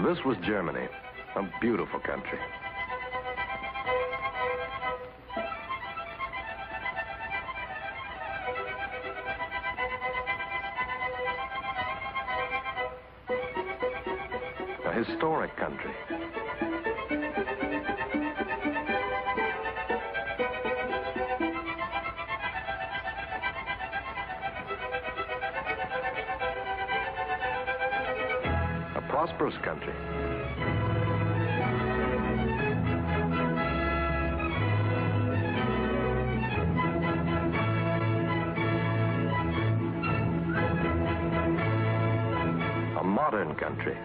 This was Germany, a beautiful country. A historic country. A prosperous country. A modern country.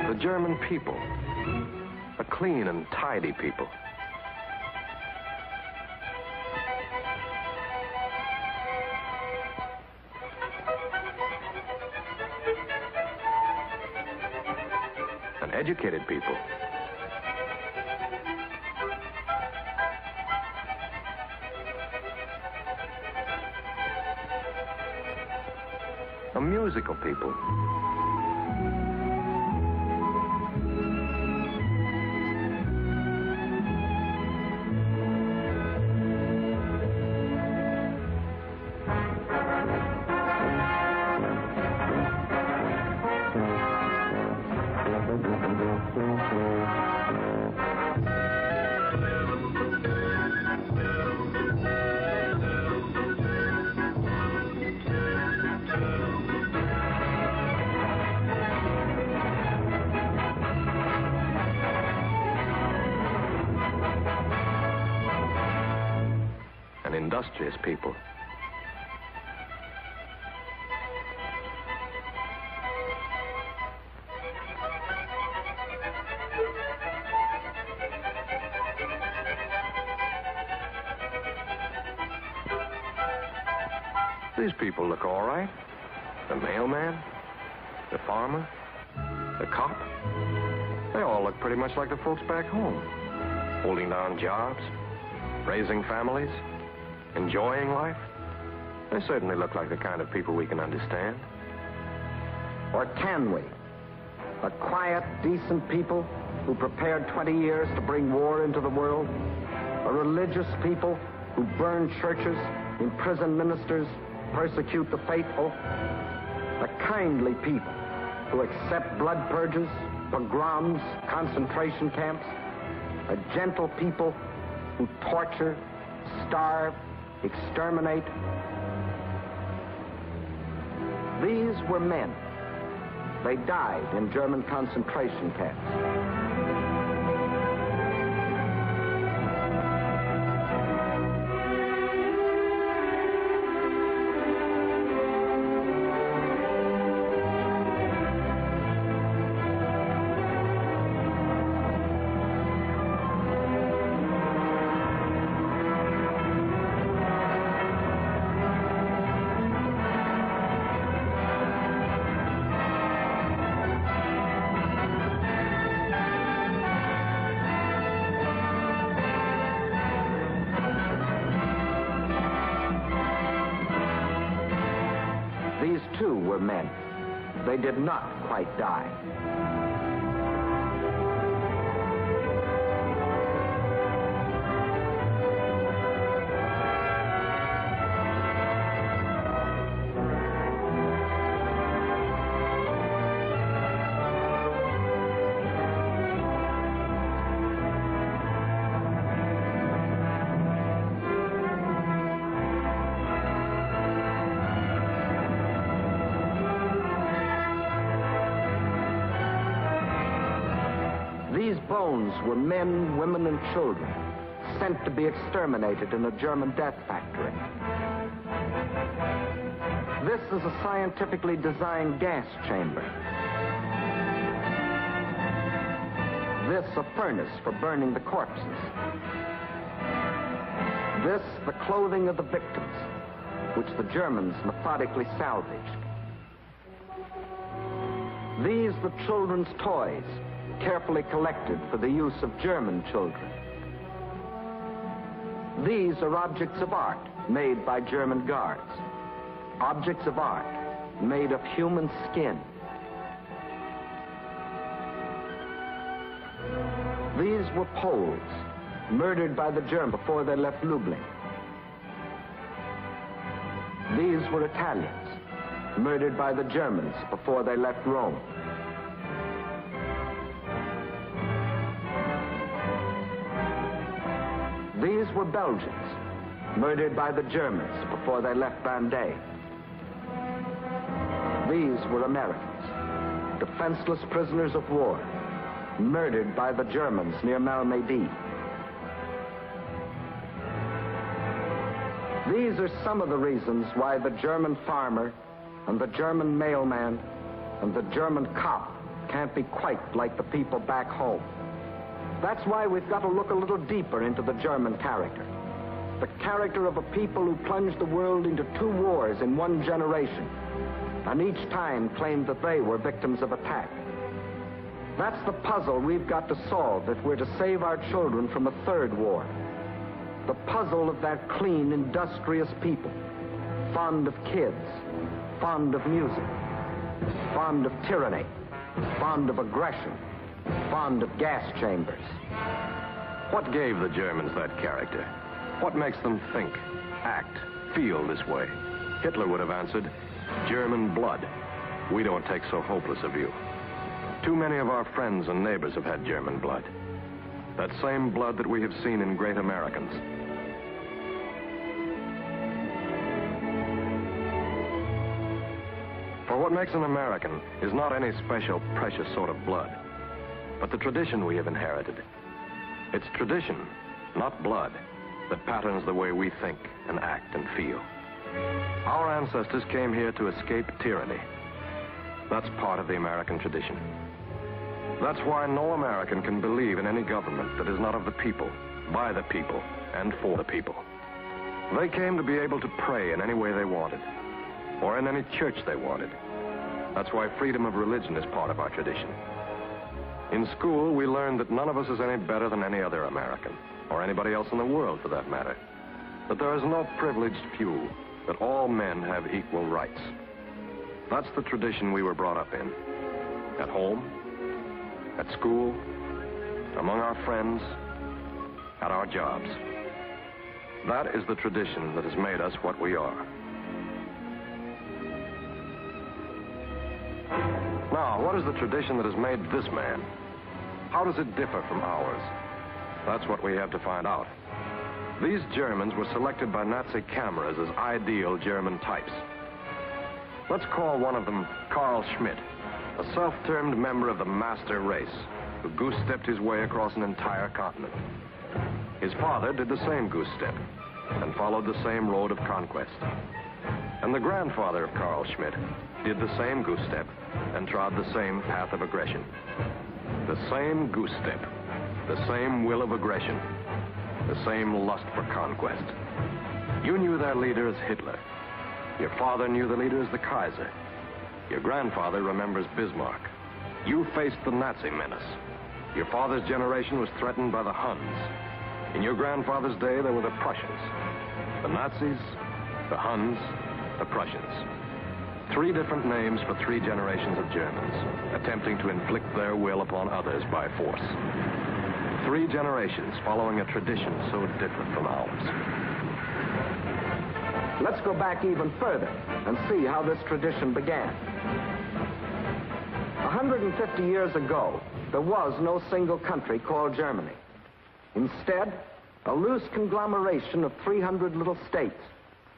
The German people, a clean and tidy people. An educated people. A musical people. An industrious people. These people look all right. The mailman, the farmer, the cop. They all look pretty much like the folks back home. Holding down jobs, raising families, enjoying life. They certainly look like the kind of people we can understand. Or can we? A quiet, decent people who prepared 20 years to bring war into the world? A religious people who burn churches, imprison ministers, persecute the faithful? A kindly people who accept blood purges, pogroms, concentration camps? A gentle people who torture, starve, exterminate? These were men. They died in German concentration camps. These, too, were men. They did not quite die. These bones were men, women, and children sent to be exterminated in a German death factory. This is a scientifically designed gas chamber. This a furnace for burning the corpses. This the clothing of the victims, which the Germans methodically salvaged. These the children's toys, carefully collected for the use of German children. These are objects of art made by German guards. Objects of art made of human skin. These were Poles, murdered by the Germans before they left Lublin. These were Italians, murdered by the Germans before they left Rome. These were Belgians, murdered by the Germans before they left Vendée. These were Americans, defenseless prisoners of war, murdered by the Germans near Malmedy. These are some of the reasons why the German farmer and the German mailman and the German cop can't be quite like the people back home. That's why we've got to look a little deeper into the German character. The character of a people who plunged the world into 2 wars in 1 generation, and each time claimed that they were victims of attack. That's the puzzle we've got to solve if we're to save our children from a 3rd war. The puzzle of that clean, industrious people, fond of kids, fond of music, fond of tyranny, fond of aggression, fond of gas chambers. What gave the Germans that character? What makes them think, act, feel this way? Hitler would have answered, German blood. We don't take so hopeless a view. Too many of our friends and neighbors have had German blood. That same blood that we have seen in great Americans. For what makes an American is not any special, precious sort of blood, but the tradition we have inherited. It's tradition, not blood, that patterns the way we think and act and feel. Our ancestors came here to escape tyranny. That's part of the American tradition. That's why no American can believe in any government that is not of the people, by the people, and for the people. They came to be able to pray in any way they wanted, or in any church they wanted. That's why freedom of religion is part of our tradition. In school, we learned that none of us is any better than any other American, or anybody else in the world for that matter. That there is no privileged few, that all men have equal rights. That's the tradition we were brought up in. At home, at school, among our friends, at our jobs. That is the tradition that has made us what we are. Now, what is the tradition that has made this man? How does it differ from ours? That's what we have to find out. These Germans were selected by Nazi cameras as ideal German types. Let's call one of them Carl Schmidt, a self-termed member of the master race who goose-stepped his way across an entire continent. His father did the same goose-step and followed the same road of conquest. And the grandfather of Carl Schmidt did the same goose-step and trod the same path of aggression. The same goose-step, the same will of aggression, the same lust for conquest. You knew their leader as Hitler. Your father knew the leader as the Kaiser. Your grandfather remembers Bismarck. You faced the Nazi menace. Your father's generation was threatened by the Huns. In your grandfather's day, there were the Prussians. The Nazis, the Huns, the Prussians. 3 different names for 3 generations of Germans, attempting to inflict their will upon others by force. 3 generations following a tradition so different from ours. Let's go back even further and see how this tradition began. 150 years ago, there was no single country called Germany. Instead, a loose conglomeration of 300 little states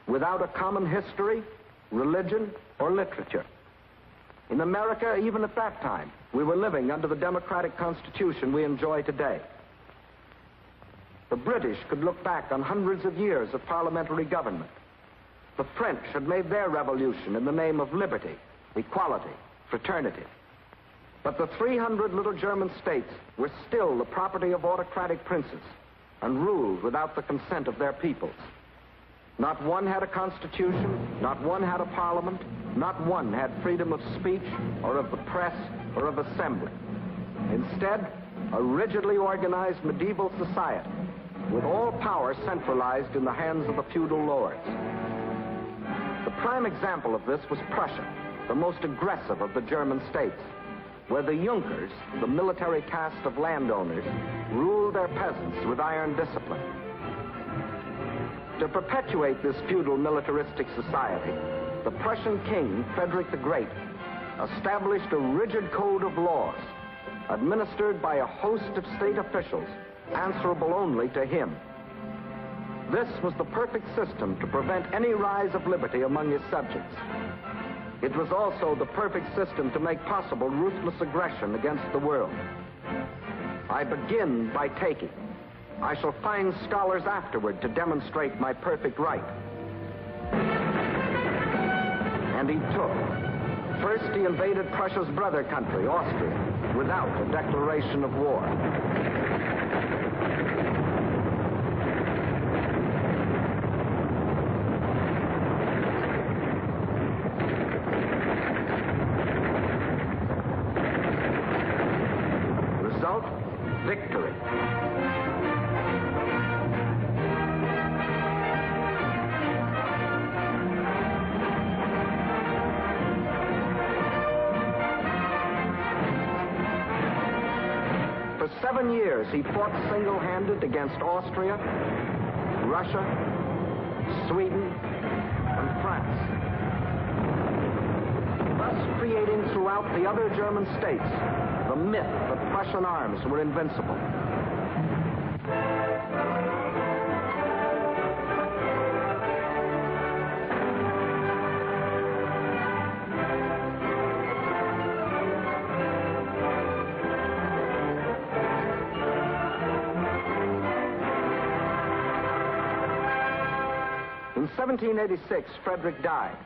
without a common history, religion, or literature. In America, even at that time, we were living under the democratic constitution we enjoy today. The British could look back on hundreds of years of parliamentary government. The French had made their revolution in the name of liberty, equality, fraternity. But the 300 little German states were still the property of autocratic princes and ruled without the consent of their peoples. Not one had a constitution, not one had a parliament, Not one had freedom of speech or of the press or of assembly. Instead, a rigidly organized medieval society with all power centralized in the hands of the feudal lords. The prime example of this was Prussia, the most aggressive of the German states, where the Junkers, the military caste of landowners, ruled their peasants with iron discipline. To perpetuate this feudal militaristic society, the Prussian king, Frederick the Great, established a rigid code of laws administered by a host of state officials answerable only to him. This was the perfect system to prevent any rise of liberty among his subjects. It was also the perfect system to make possible ruthless aggression against the world. I begin by taking. I shall find scholars afterward to demonstrate my perfect right. And he took. First, he invaded Prussia's brother country, Austria, without a declaration of war. Result, victory. For 7 years, he fought single-handed against Austria, Russia, Sweden, and France, thus creating throughout the other German states the myth that Prussian arms were invincible. In 1786, Frederick died,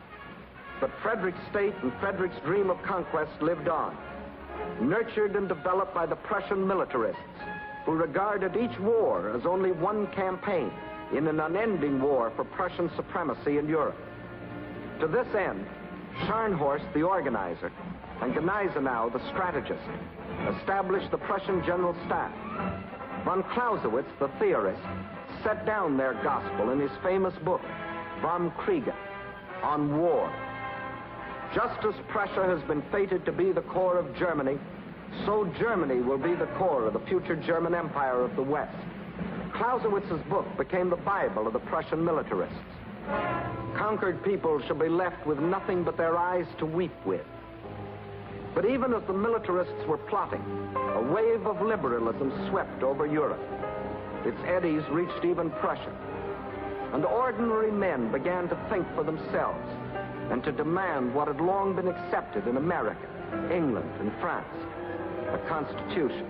but Frederick's state and Frederick's dream of conquest lived on, nurtured and developed by the Prussian militarists, who regarded each war as only one campaign in an unending war for Prussian supremacy in Europe. To this end, Scharnhorst, the organizer, and Gneisenau, the strategist, established the Prussian General Staff. Von Clausewitz, the theorist, set down their gospel in his famous book, Vom Kriege, on war. Just as Prussia has been fated to be the core of Germany, so Germany will be the core of the future German Empire of the West. Clausewitz's book became the Bible of the Prussian militarists. Conquered people shall be left with nothing but their eyes to weep with. But even as the militarists were plotting, a wave of liberalism swept over Europe. Its eddies reached even Prussia. And ordinary men began to think for themselves and to demand what had long been accepted in America, England, and France, the Constitution.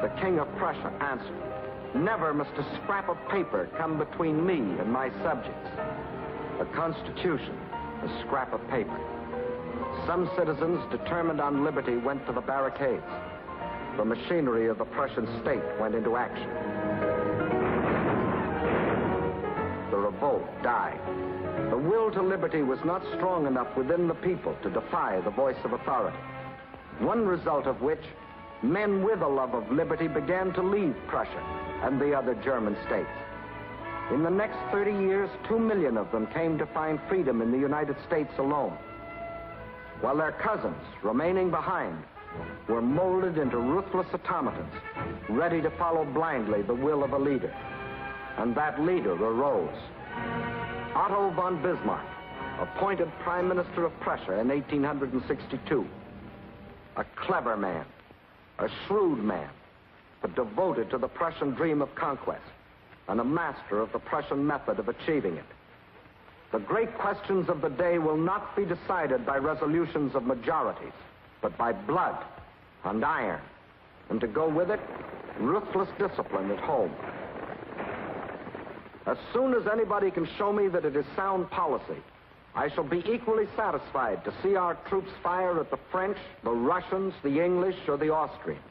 The King of Prussia answered, "Never must a scrap of paper come between me and my subjects." The Constitution, a scrap of paper. Some citizens determined on liberty went to the barricades. The machinery of the Prussian state went into action. The revolt died. The will to liberty was not strong enough within the people to defy the voice of authority. One result of which, men with a love of liberty began to leave Prussia and the other German states. In the next 30 years, 2 million of them came to find freedom in the United States alone, while their cousins, remaining behind, were molded into ruthless automatons, ready to follow blindly the will of a leader. And that leader arose. Otto von Bismarck, appointed Prime Minister of Prussia in 1862. A clever man, a shrewd man, but devoted to the Prussian dream of conquest, and a master of the Prussian method of achieving it. The great questions of the day will not be decided by resolutions of majorities, but by blood and iron, and to go with it, ruthless discipline at home. As soon as anybody can show me that it is sound policy, I shall be equally satisfied to see our troops fire at the French, the Russians, the English, or the Austrians.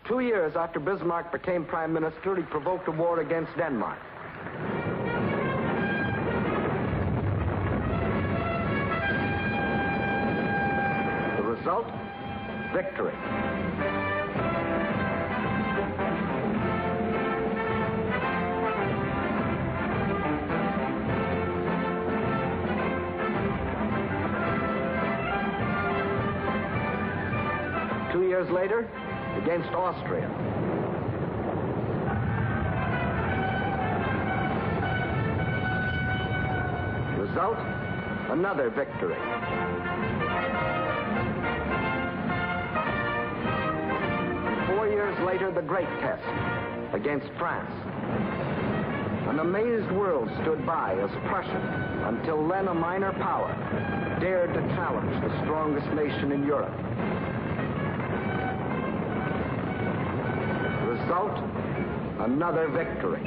2 years after Bismarck became Prime Minister, he provoked a war against Denmark. result, victory. Years later, against Austria. Result, another victory. 4 years later, the great test against France. An amazed world stood by as Prussia, until then a minor power, dared to challenge the strongest nation in Europe. Result, another victory.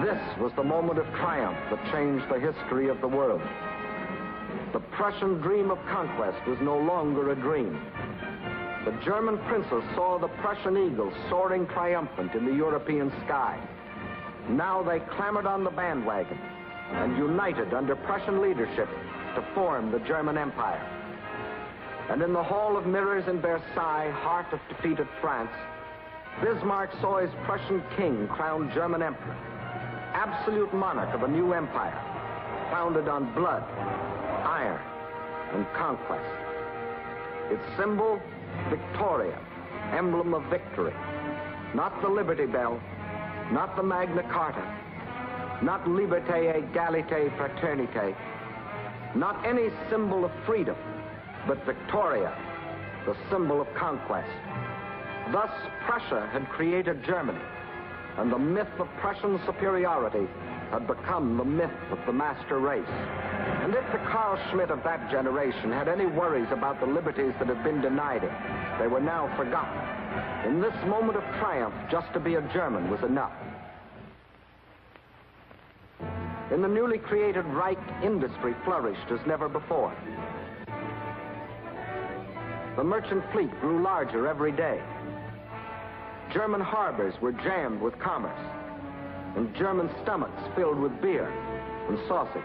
This was the moment of triumph that changed the history of the world. The Prussian dream of conquest was no longer a dream. The German princes saw the Prussian eagle soaring triumphant in the European sky. Now they clambered on the bandwagon and united under Prussian leadership to form the German Empire. And in the Hall of Mirrors in Versailles, heart of defeated France, Bismarck saw his Prussian king crowned German emperor, absolute monarch of a new empire, founded on blood, iron, and conquest. Its symbol, Victoria, emblem of victory. Not the Liberty Bell, not the Magna Carta, not Liberté, Égalité, Fraternité, not any symbol of freedom, but Victoria, the symbol of conquest. Thus, Prussia had created Germany, and the myth of Prussian superiority had become the myth of the master race. And if the Carl Schmitt of that generation had any worries about the liberties that had been denied him, they were now forgotten. In this moment of triumph, just to be a German was enough. In the newly created Reich, industry flourished as never before. The merchant fleet grew larger every day. German harbors were jammed with commerce, and German stomachs filled with beer and sausage.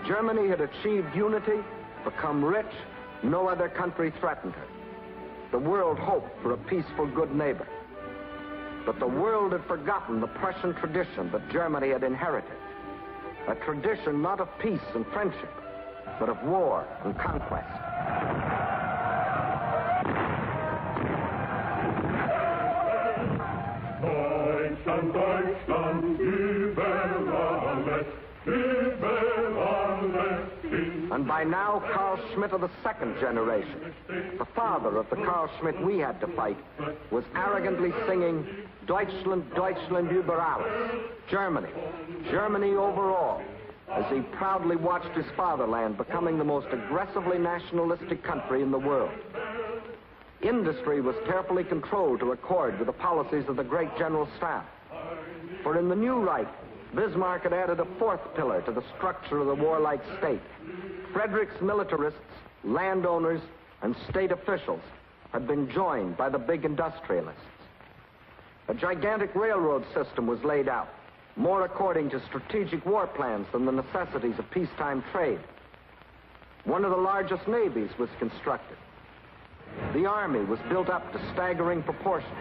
Germany had achieved unity, become rich. No other country threatened her. The world hoped for a peaceful, good neighbor. But the world had forgotten the Prussian tradition that Germany had inherited. A tradition not of peace and friendship, but of war and conquest. Deutschland, Deutschland, über alles, über alles. And by now, Carl Schmitt of the second generation, the father of the Carl Schmitt we had to fight, was arrogantly singing Deutschland, Deutschland über alles, Germany, Germany over all, as he proudly watched his fatherland becoming the most aggressively nationalistic country in the world. Industry was carefully controlled to accord with the policies of the great General Staff. For in the new Reich, Bismarck had added a fourth pillar to the structure of the warlike state. Frederick's militarists, landowners, and state officials had been joined by the big industrialists. A gigantic railroad system was laid out, more according to strategic war plans than the necessities of peacetime trade. One of the largest navies was constructed. The army was built up to staggering proportions.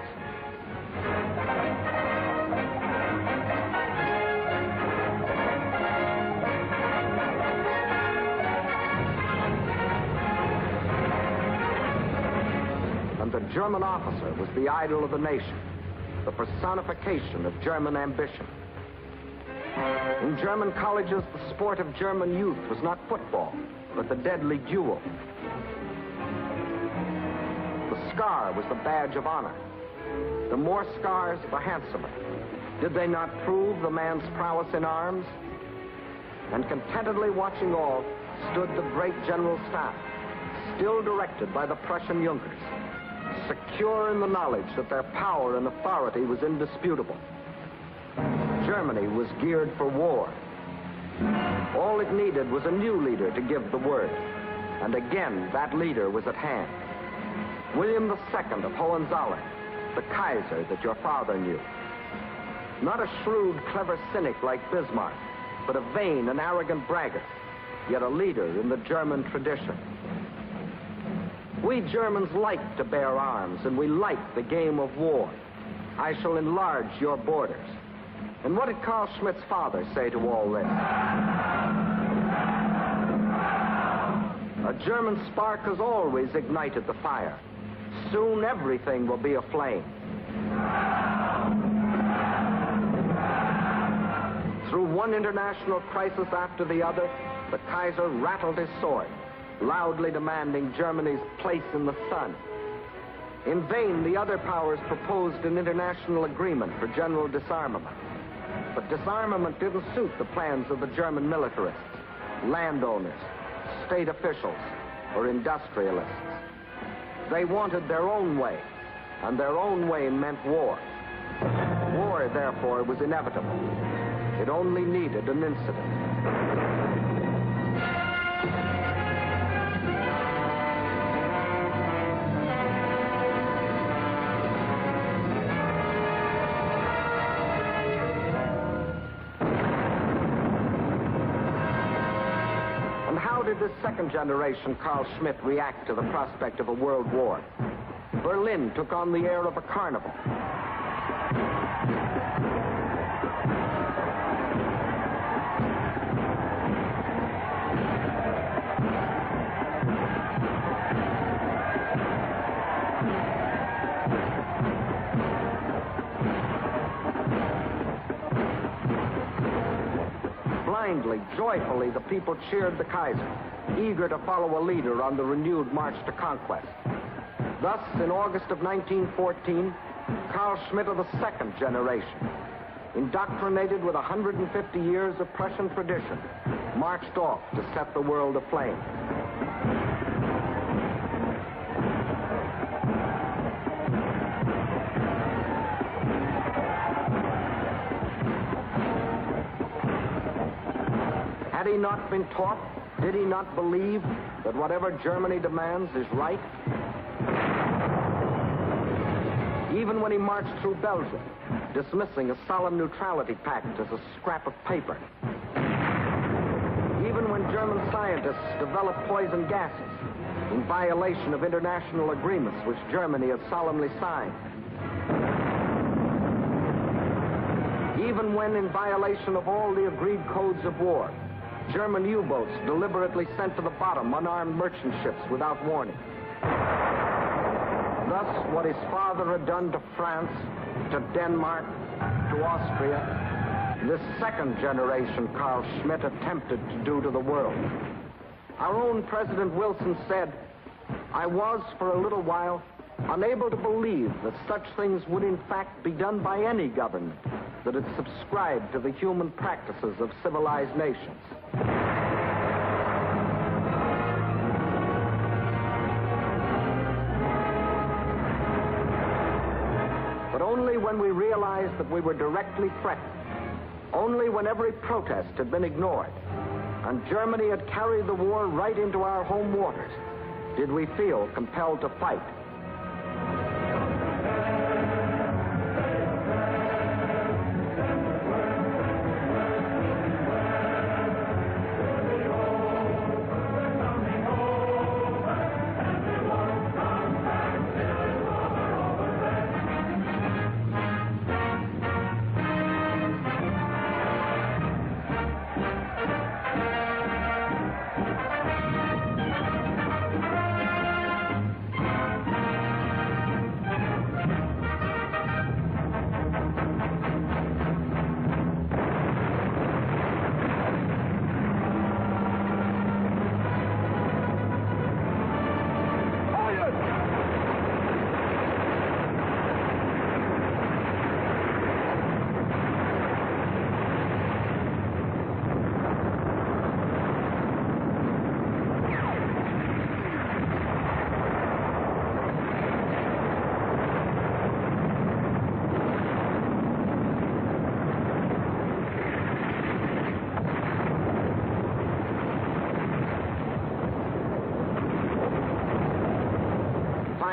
And the German officer was the idol of the nation, the personification of German ambition. In German colleges, the sport of German youth was not football, but the deadly duel. The scar was the badge of honor. The more scars, the handsomer. Did they not prove the man's prowess in arms? And contentedly watching all stood the great General Staff, still directed by the Prussian Junkers, secure in the knowledge that their power and authority was indisputable. Germany was geared for war. All it needed was a new leader to give the word. And again, that leader was at hand. William II of Hohenzollern, the Kaiser that your father knew. Not a shrewd, clever cynic like Bismarck, but a vain and arrogant braggart, yet a leader in the German tradition. We Germans like to bear arms, and we like the game of war. I shall enlarge your borders. And what did Carl Schmitt's father say to all this? A German spark has always ignited the fire. Soon everything will be aflame. Through one international crisis after the other, the Kaiser rattled his sword, loudly demanding Germany's place in the sun. In vain, the other powers proposed an international agreement for general disarmament. But disarmament didn't suit the plans of the German militarists, landowners, state officials, or industrialists. They wanted their own way, and their own way meant war. War, therefore, was inevitable. It only needed an incident. How did this second generation Carl Schmitt react to the prospect of a world war? Berlin took on the air of a carnival. Blindly, joyfully, the people cheered the Kaiser, eager to follow a leader on the renewed march to conquest. Thus, in August of 1914, Carl Schmitt of the second generation, indoctrinated with 150 years of Prussian tradition, marched off to set the world aflame. Had he not been taught, did he not believe that whatever Germany demands is right? Even when he marched through Belgium, dismissing a solemn neutrality pact as a scrap of paper. Even when German scientists developed poison gases in violation of international agreements which Germany had solemnly signed. Even when, in violation of all the agreed codes of war, German U-boats deliberately sent to the bottom unarmed merchant ships without warning. Thus, what his father had done to France, to Denmark, to Austria, this second generation Carl Schmitt attempted to do to the world. Our own President Wilson said, "I was, for a little while, unable to believe that such things would in fact be done by any government that had subscribed to the human practices of civilized nations." But only when we realized that we were directly threatened, only when every protest had been ignored, and Germany had carried the war right into our home waters, did we feel compelled to fight.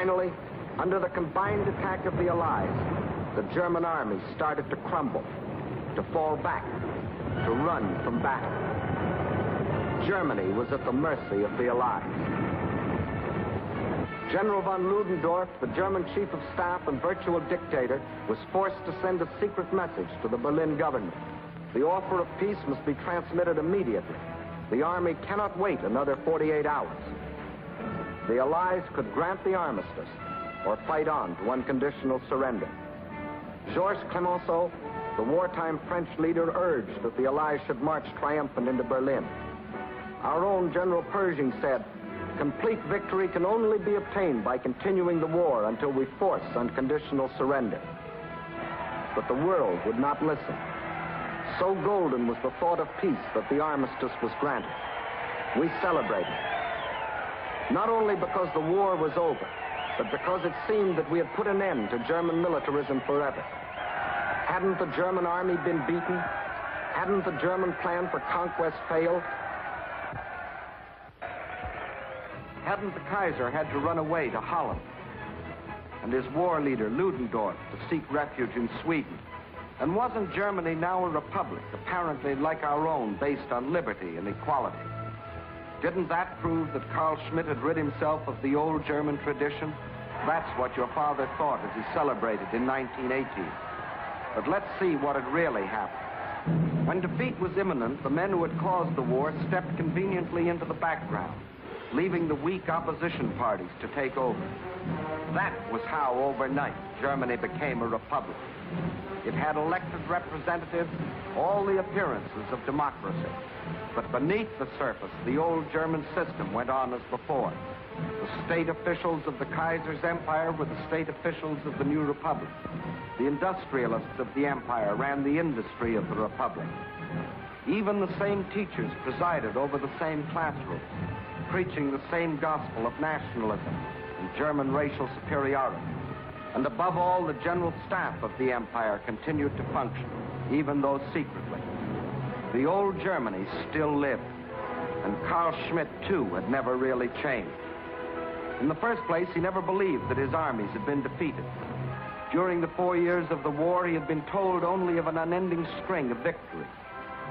Finally, under the combined attack of the Allies, the German army started to crumble, to fall back, to run from battle. Germany was at the mercy of the Allies. General von Ludendorff, the German chief of staff and virtual dictator, was forced to send a secret message to the Berlin government. The offer of peace must be transmitted immediately. The army cannot wait another 48 hours. The Allies could grant the armistice or fight on to unconditional surrender. Georges Clemenceau, the wartime French leader, urged that the Allies should march triumphant into Berlin. Our own General Pershing said, "Complete victory can only be obtained by continuing the war until we force unconditional surrender." But the world would not listen. So golden was the thought of peace that the armistice was granted. We celebrated. Not only because the war was over, but because it seemed that we had put an end to German militarism forever. Hadn't the German army been beaten? Hadn't the German plan for conquest failed? Hadn't the Kaiser had to run away to Holland? And his war leader, Ludendorff, to seek refuge in Sweden? And wasn't Germany now a republic, apparently like our own, based on liberty and equality? Didn't that prove that Carl Schmitt had rid himself of the old German tradition? That's what your father thought as he celebrated in 1918. But let's see what had really happened. When defeat was imminent, the men who had caused the war stepped conveniently into the background, leaving the weak opposition parties to take over. That was how, overnight, Germany became a republic. It had elected representatives, all the appearances of democracy. But beneath the surface, the old German system went on as before. The state officials of the Kaiser's empire were the state officials of the new republic. The industrialists of the empire ran the industry of the republic. Even the same teachers presided over the same classrooms, preaching the same gospel of nationalism and German racial superiority. And above all, the general staff of the empire continued to function, even though secretly. The old Germany still lived, and Carl Schmitt, too, had never really changed. In the first place, he never believed that his armies had been defeated. During the 4 years of the war, he had been told only of an unending string of victories.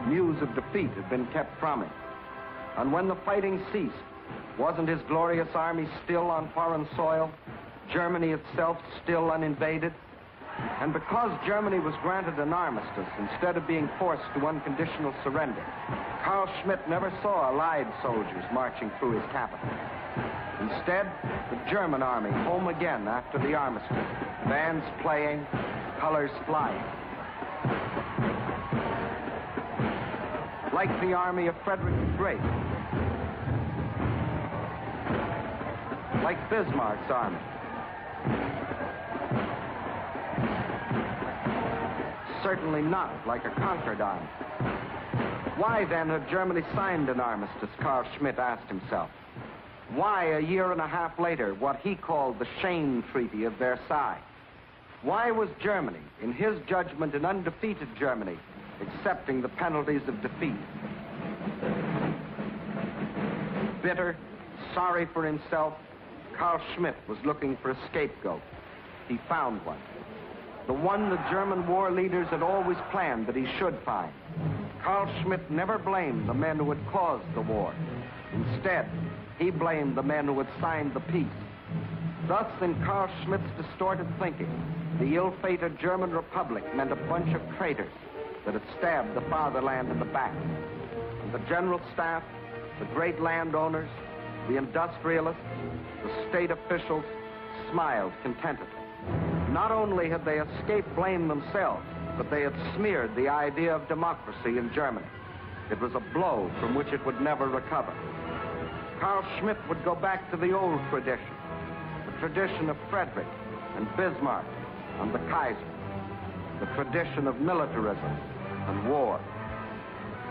News of defeat had been kept from him. And when the fighting ceased, wasn't his glorious army still on foreign soil? Germany itself still uninvaded? And because Germany was granted an armistice instead of being forced to unconditional surrender, Carl Schmitt never saw Allied soldiers marching through his capital. Instead, the German army home again after the armistice, bands playing, colors flying. Like the army of Frederick the Great. Like Bismarck's army. Certainly not like a conquered army. Why then had Germany signed an armistice, Carl Schmitt asked himself? Why, a year and a half later, what he called the shame treaty of Versailles? Why was Germany, in his judgment an undefeated Germany, accepting the penalties of defeat? Bitter, sorry for himself, Carl Schmitt was looking for a scapegoat. He found one. The one the German war leaders had always planned that he should find. Carl Schmitt never blamed the men who had caused the war. Instead, he blamed the men who had signed the peace. Thus, in Carl Schmitt's distorted thinking, the ill-fated German Republic meant a bunch of traitors that had stabbed the fatherland in the back. And the general staff, the great landowners, the industrialists, the state officials smiled contentedly. Not only had they escaped blame themselves, but they had smeared the idea of democracy in Germany. It was a blow from which it would never recover. Carl Schmitt would go back to the old tradition, the tradition of Frederick and Bismarck and the Kaiser, the tradition of militarism and war.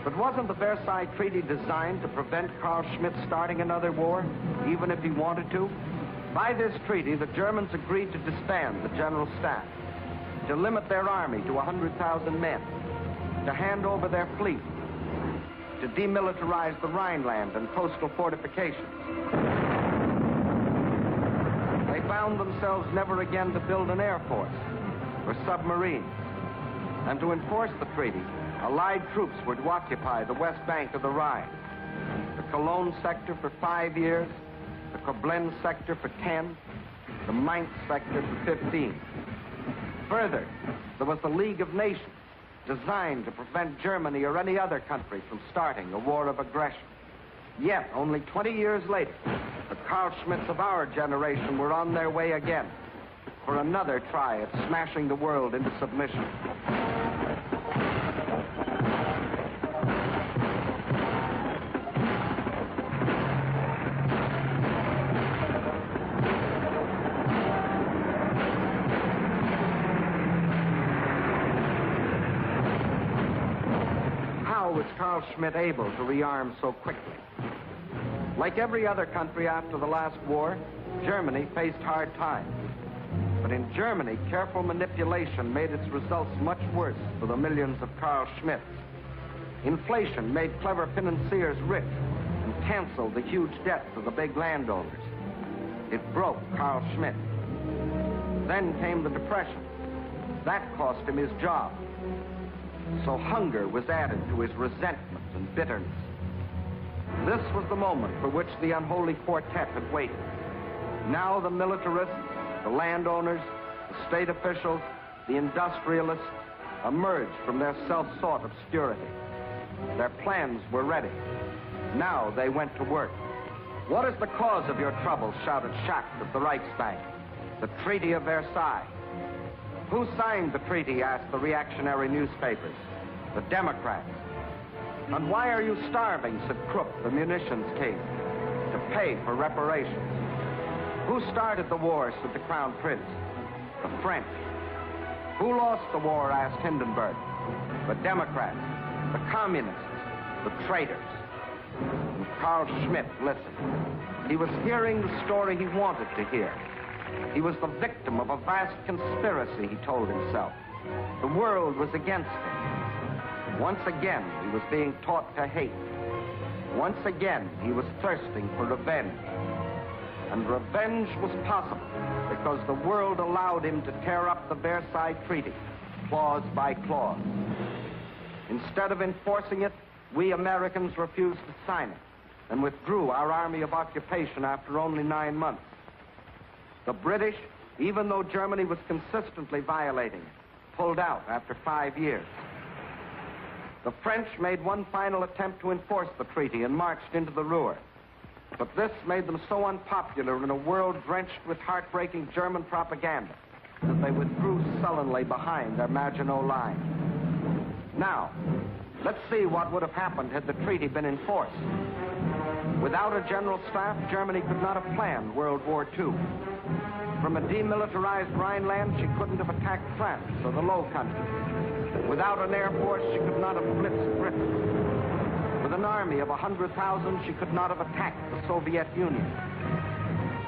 But wasn't the Versailles Treaty designed to prevent Carl Schmitt starting another war, even if he wanted to? By this treaty, the Germans agreed to disband the general staff, to limit their army to 100,000 men, to hand over their fleet, to demilitarize the Rhineland and coastal fortifications. They bound themselves never again to build an air force or submarines. And to enforce the treaty, Allied troops were to occupy the west bank of the Rhine, the Cologne sector for 5 years, the Koblenz sector for 10, the Mainz sector for 15. Further, there was the League of Nations, designed to prevent Germany or any other country from starting a war of aggression. Yet, only 20 years later, the Carl Schmitts of our generation were on their way again for another try at smashing the world into submission. How was Carl Schmitt able to rearm so quickly? Like every other country after the last war, Germany faced hard times. But in Germany, careful manipulation made its results much worse for the millions of Carl Schmitts. Inflation made clever financiers rich and canceled the huge debts of the big landowners. It broke Carl Schmitt. Then came the Depression. That cost him his job. So hunger was added to his resentment and bitterness. This was the moment for which the unholy quartet had waited. Now the militarists, the landowners, the state officials, the industrialists emerged from their self-sought obscurity. Their plans were ready. Now they went to work. "What is the cause of your troubles?" shouted Schacht of the Reichsbank. "The Treaty of Versailles." "Who signed the treaty?" asked the reactionary newspapers. "The Democrats." "And why are you starving?" said Krupp, the munitions king. "To pay for reparations." "Who started the war?" said the Crown Prince. "The French." "Who lost the war?" asked Hindenburg. "The Democrats, the Communists, the traitors." And Carl Schmitt listened. He was hearing the story he wanted to hear. He was the victim of a vast conspiracy, he told himself. The world was against him. Once again, he was being taught to hate. Once again, he was thirsting for revenge. And revenge was possible because the world allowed him to tear up the Versailles Treaty, clause by clause. Instead of enforcing it, we Americans refused to sign it and withdrew our army of occupation after only 9 months. The British, even though Germany was consistently violating it, pulled out after 5 years. The French made one final attempt to enforce the treaty and marched into the Ruhr. But this made them so unpopular in a world drenched with heartbreaking German propaganda that they withdrew sullenly behind their Maginot Line. Now, let's see what would have happened had the treaty been enforced. Without a general staff, Germany could not have planned World War II. From a demilitarized Rhineland, she couldn't have attacked France or the Low Countries. Without an air force, she could not have blitzed Britain. With an army of 100,000, she could not have attacked the Soviet Union.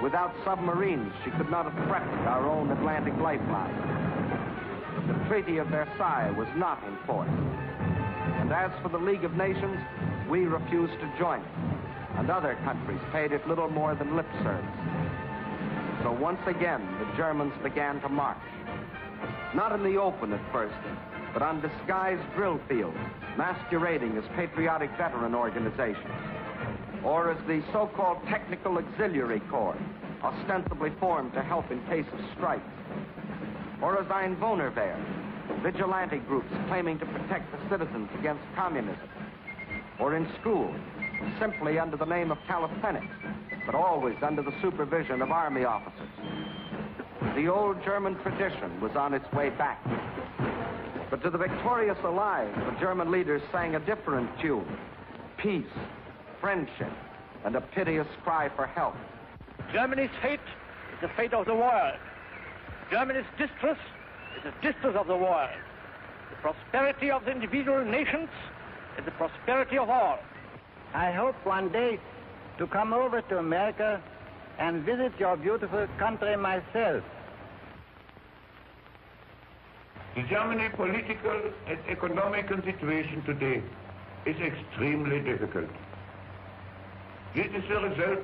Without submarines, she could not have threatened our own Atlantic lifeline. But the Treaty of Versailles was not enforced. And as for the League of Nations, we refused to join it. And other countries paid it little more than lip service. So once again, the Germans began to march. Not in the open at first, but on disguised drill fields, masquerading as patriotic veteran organizations, or as the so-called Technical Auxiliary Corps, ostensibly formed to help in case of strikes, or as Einwohnerwehr, vigilante groups claiming to protect the citizens against communism, or in schools, simply under the name of calisthenics, but always under the supervision of army officers. The old German tradition was on its way back. But to the victorious Allies, the German leaders sang a different tune: peace, friendship, and a piteous cry for help. Germany's fate is the fate of the world. Germany's distress is the distress of the world. The prosperity of the individual nations is the prosperity of all. I hope one day to come over to America and visit your beautiful country myself. The German political and economical situation today is extremely difficult. This is the result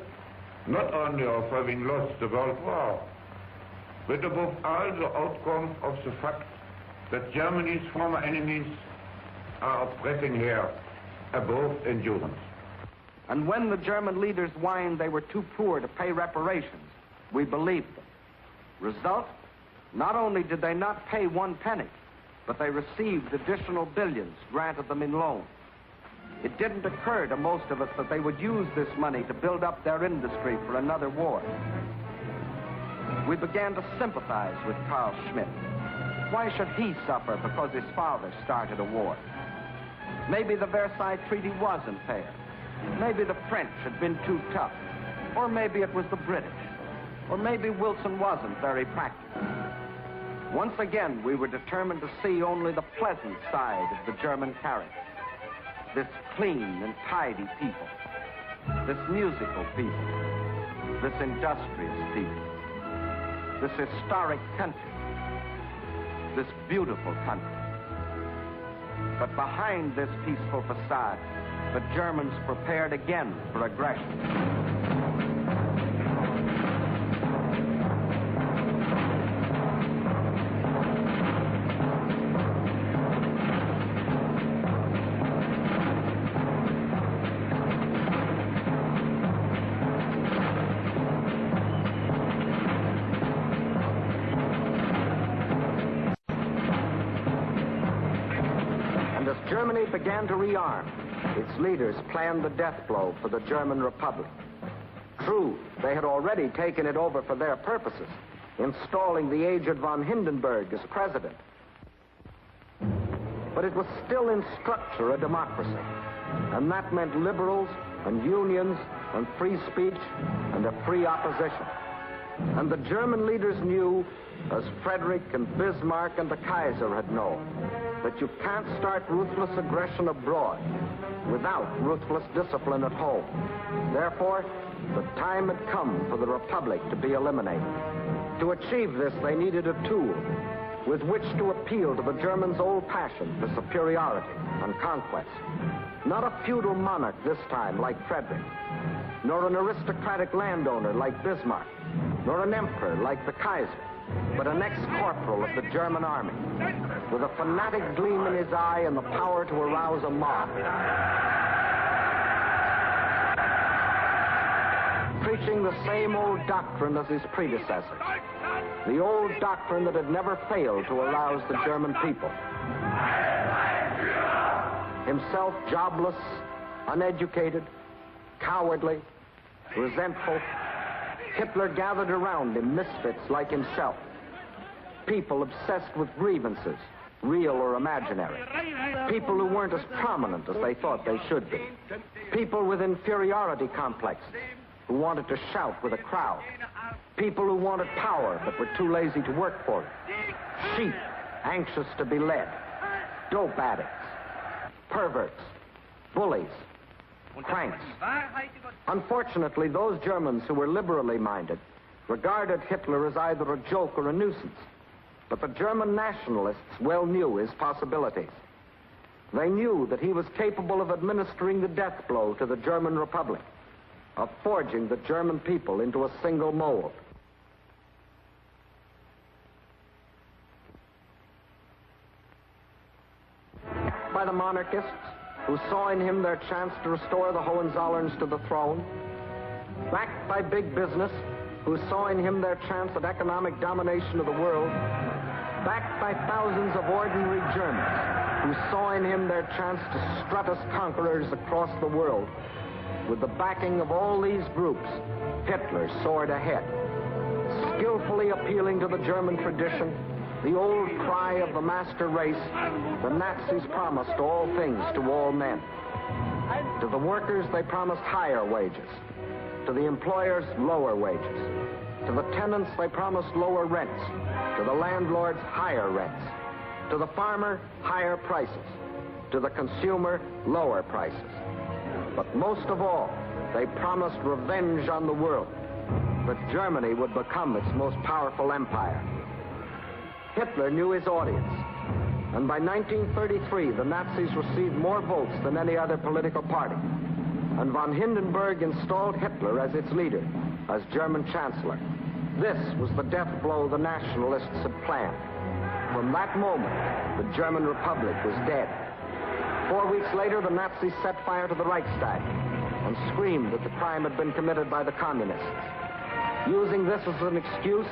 not only of having lost the World War, but above all the outcome of the fact that Germany's former enemies are oppressing her above endurance. And when the German leaders whined they were too poor to pay reparations, we believed them. Result? Not only did they not pay 1 penny, but they received additional billions granted them in loan. It didn't occur to most of us that they would use this money to build up their industry for another war. We began to sympathize with Carl Schmitt. Why should he suffer because his father started a war? Maybe the Versailles Treaty wasn't fair. Maybe the French had been too tough. Or maybe it was the British. Or maybe Wilson wasn't very practical. Once again, we were determined to see only the pleasant side of the German character. This clean and tidy people. This musical people. This industrious people. This historic country. This beautiful country. But behind this peaceful facade, the Germans prepared again for aggression. Germany began to rearm. Its leaders planned the death blow for the German Republic. True, they had already taken it over for their purposes, installing the aged von Hindenburg as president. But it was still in structure a democracy, and that meant liberals and unions and free speech and a free opposition. And the German leaders knew, as Frederick and Bismarck and the Kaiser had known, that you can't start ruthless aggression abroad without ruthless discipline at home. Therefore, the time had come for the Republic to be eliminated. To achieve this, they needed a tool with which to appeal to the Germans' old passion for superiority and conquest. Not a feudal monarch this time like Frederick, nor an aristocratic landowner like Bismarck, nor an emperor like the Kaiser, but an ex-corporal of the German army, with a fanatic gleam in his eye and the power to arouse a mob. Preaching the same old doctrine as his predecessors, the old doctrine that had never failed to arouse the German people. Himself jobless, uneducated, cowardly, resentful, Hitler gathered around him misfits like himself. People obsessed with grievances, real or imaginary. People who weren't as prominent as they thought they should be. People with inferiority complexes who wanted to shout with a crowd. People who wanted power but were too lazy to work for it. Sheep anxious to be led. Dope addicts. Perverts. Bullies. Cranks. Unfortunately, those Germans who were liberally minded regarded Hitler as either a joke or a nuisance. But the German nationalists well knew his possibilities. They knew that he was capable of administering the death blow to the German Republic, of forging the German people into a single mold. By the monarchists, who saw in him their chance to restore the Hohenzollerns to the throne, backed by big business, who saw in him their chance at economic domination of the world, backed by thousands of ordinary Germans, who saw in him their chance to strut as conquerors across the world. With the backing of all these groups, Hitler soared ahead, skillfully appealing to the German tradition, the old cry of the master race. The Nazis promised all things to all men. To the workers, they promised higher wages. To the employers, lower wages. To the tenants, they promised lower rents. To the landlords, higher rents. To the farmer, higher prices. To the consumer, lower prices. But most of all, they promised revenge on the world, that Germany would become its most powerful empire. Hitler knew his audience, and by 1933, the Nazis received more votes than any other political party, and von Hindenburg installed Hitler as its leader, as German Chancellor. This was the death blow the nationalists had planned. From that moment, the German Republic was dead. 4 weeks later, the Nazis set fire to the Reichstag and screamed that the crime had been committed by the communists. Using this as an excuse,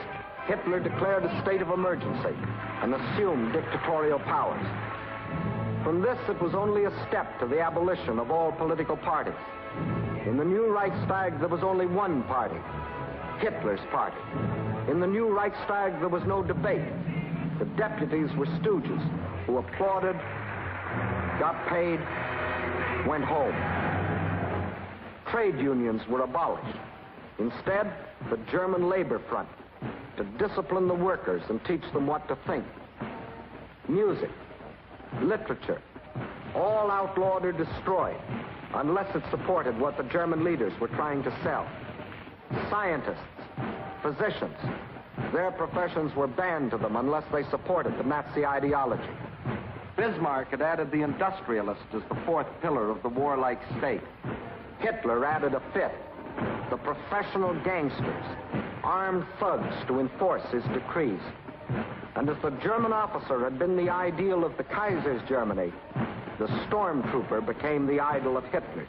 Hitler declared a state of emergency and assumed dictatorial powers. From this, it was only a step to the abolition of all political parties. In the new Reichstag, there was only one party, Hitler's party. In the new Reichstag, there was no debate. The deputies were stooges who applauded, got paid, went home. Trade unions were abolished. Instead, the German Labor Front, to discipline the workers and teach them what to think. Music, literature, all outlawed or destroyed, unless it supported what the German leaders were trying to sell. Scientists, physicians, their professions were banned to them unless they supported the Nazi ideology. Bismarck had added the industrialist as the fourth pillar of the warlike state. Hitler added a fifth, the professional gangsters, armed thugs to enforce his decrees. And as the German officer had been the ideal of the Kaiser's Germany, the stormtrooper became the idol of Hitler's.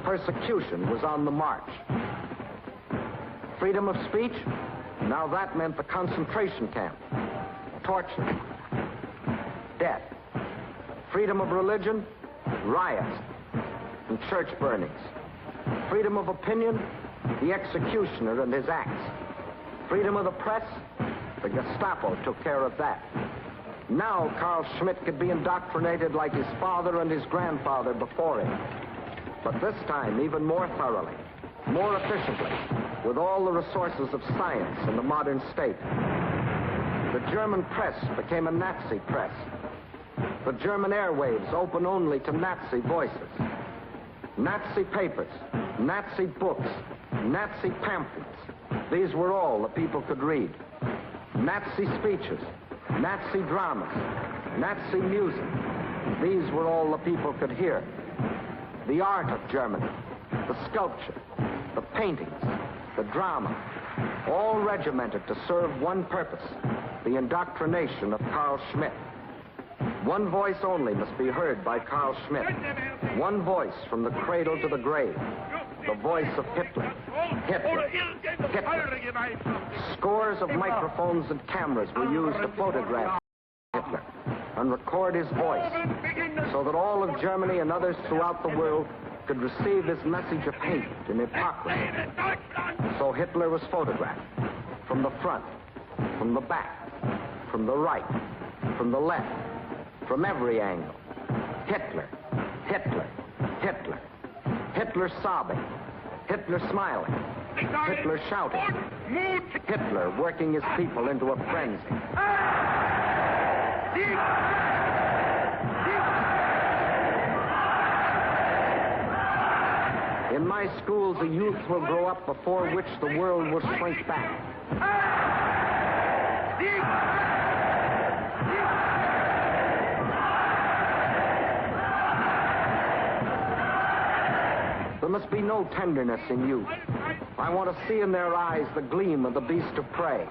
Persecution was on the march. Freedom of speech? Now that meant the concentration camp, torture, death. Freedom of religion? Riots and church burnings. Freedom of opinion? The executioner and his axe. Freedom of the press? The Gestapo took care of that. Now Carl Schmitt could be indoctrinated like his father and his grandfather before him. But this time, even more thoroughly, more efficiently, with all the resources of science and the modern state. The German press became a Nazi press. The German airwaves open only to Nazi voices. Nazi papers, Nazi books, Nazi pamphlets. These were all the people could read. Nazi speeches, Nazi dramas, Nazi music. These were all the people could hear. The art of Germany, the sculpture, the paintings, the drama, all regimented to serve one purpose, the indoctrination of Carl Schmitt. One voice only must be heard by Carl Schmitt. One voice from the cradle to the grave. The voice of Hitler. Hitler. Hitler. Scores of microphones and cameras were used to photograph Hitler and record his voice so that all of Germany and others throughout the world could receive his message of hate and hypocrisy. So Hitler was photographed from the front, from the back, from the right, from the left, from every angle. Hitler, Hitler, Hitler. Hitler sobbing, Hitler smiling, Hitler shouting, Hitler working his people into a frenzy. In my schools, a youth will grow up before which the world will shrink back. There must be no tenderness in youth. I want to see in their eyes the gleam of the beast of prey.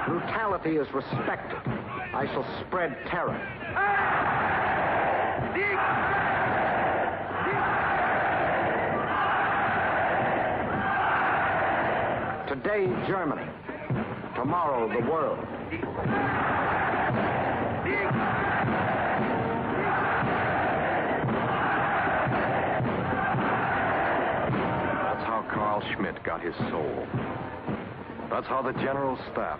Brutality is respected. I shall spread terror. Today, Germany. Tomorrow, the world. That's how Carl Schmitt got his soul. That's how the General Staff,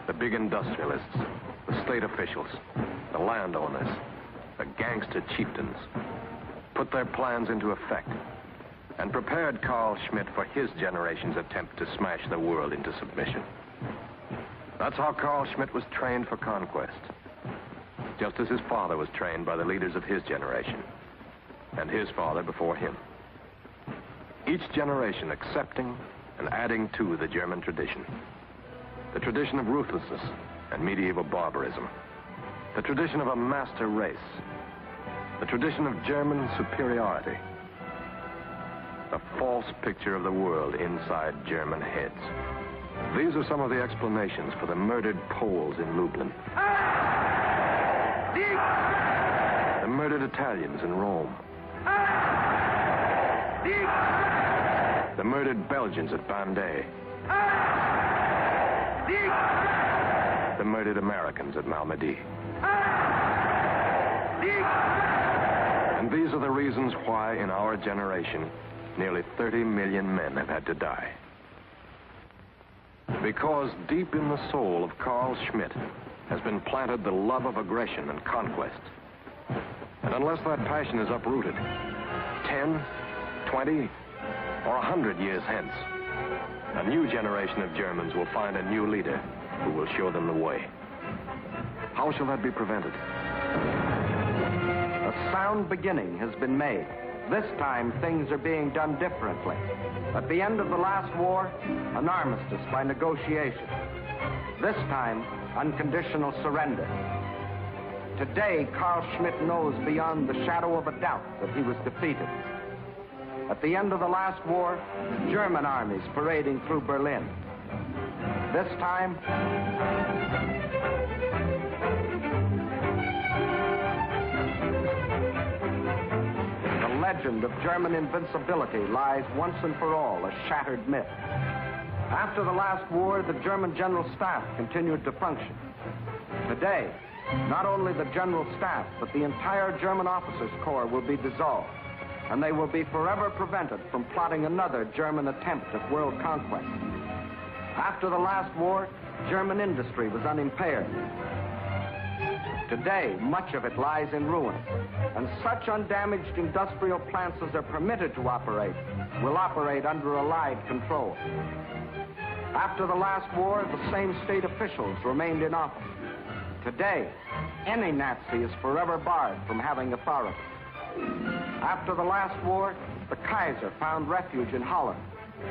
the big industrialists, the state officials, the landowners, the gangster chieftains, put their plans into effect and prepared Carl Schmitt for his generation's attempt to smash the world into submission. That's how Carl Schmitt was trained for conquest, just as his father was trained by the leaders of his generation, and his father before him. Each generation accepting and adding to the German tradition. The tradition of ruthlessness and medieval barbarism. The tradition of a master race. the tradition of German superiority. A false picture of the world inside German heads. These are some of the explanations for the murdered Poles in Lublin. The murdered Italians in Rome. The murdered Belgians at Bandé. The murdered Americans at Malmedy. And these are the reasons why, in our generation, nearly 30 million men have had to die. Because deep in the soul of Carl Schmitt has been planted the love of aggression and conquest. And unless that passion is uprooted, 10, 20, or 100 years hence, a new generation of Germans will find a new leader who will show them the way. How shall that be prevented? A sound beginning has been made. This time, things are being done differently. At the end of the last war, an armistice by negotiation. This time, unconditional surrender. Today, Carl Schmitt knows beyond the shadow of a doubt that he was defeated. At the end of the last war, German armies parading through Berlin. This time, the legend of German invincibility lies once and for all a shattered myth. After the last war, the German General Staff continued to function. Today, not only the General Staff, but the entire German Officers' Corps will be dissolved, and they will be forever prevented from plotting another German attempt at world conquest. After the last war, German industry was unimpaired. Today, much of it lies in ruins, and such undamaged industrial plants as are permitted to operate will operate under Allied control. After the last war, the same state officials remained in office. Today, any Nazi is forever barred from having authority. After the last war, the Kaiser found refuge in Holland,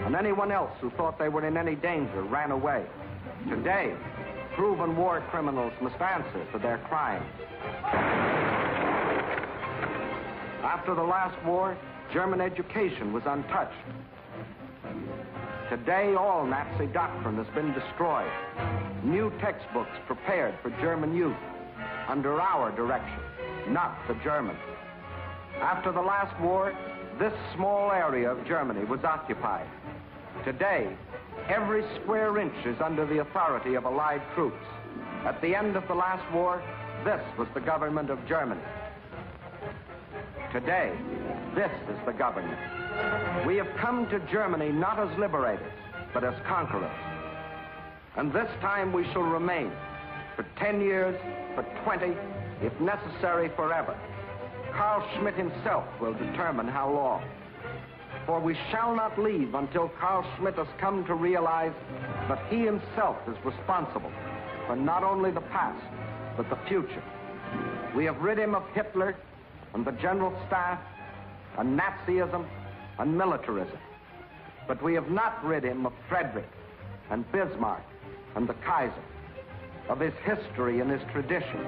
and anyone else who thought they were in any danger ran away. Today, proven war criminals must answer for their crimes. After the last war, German education was untouched. Today, all Nazi doctrine has been destroyed. New textbooks prepared for German youth under our direction, not the Germans. After the last war, this small area of Germany was occupied. Today, every square inch is under the authority of Allied troops. At the end of the last war, this was the government of Germany. Today, this is the government. We have come to Germany not as liberators, but as conquerors. And this time we shall remain for 10 years, for 20, if necessary, forever. Carl Schmitt himself will determine how long. For we shall not leave until Carl Schmitt has come to realize that he himself is responsible for not only the past, but the future. We have rid him of Hitler and the General Staff and Nazism and militarism. But we have not rid him of Frederick and Bismarck and the Kaiser, of his history and his tradition.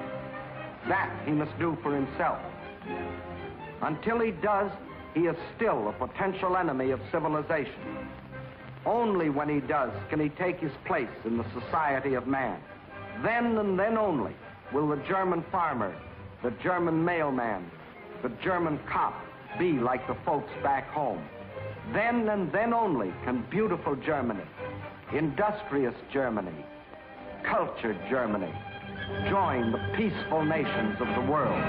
That he must do for himself. Until he does, he is still a potential enemy of civilization. Only when he does can he take his place in the society of man. Then and then only will the German farmer, the German mailman, the German cop be like the folks back home. Then and then only can beautiful Germany, industrious Germany, cultured Germany join the peaceful nations of the world.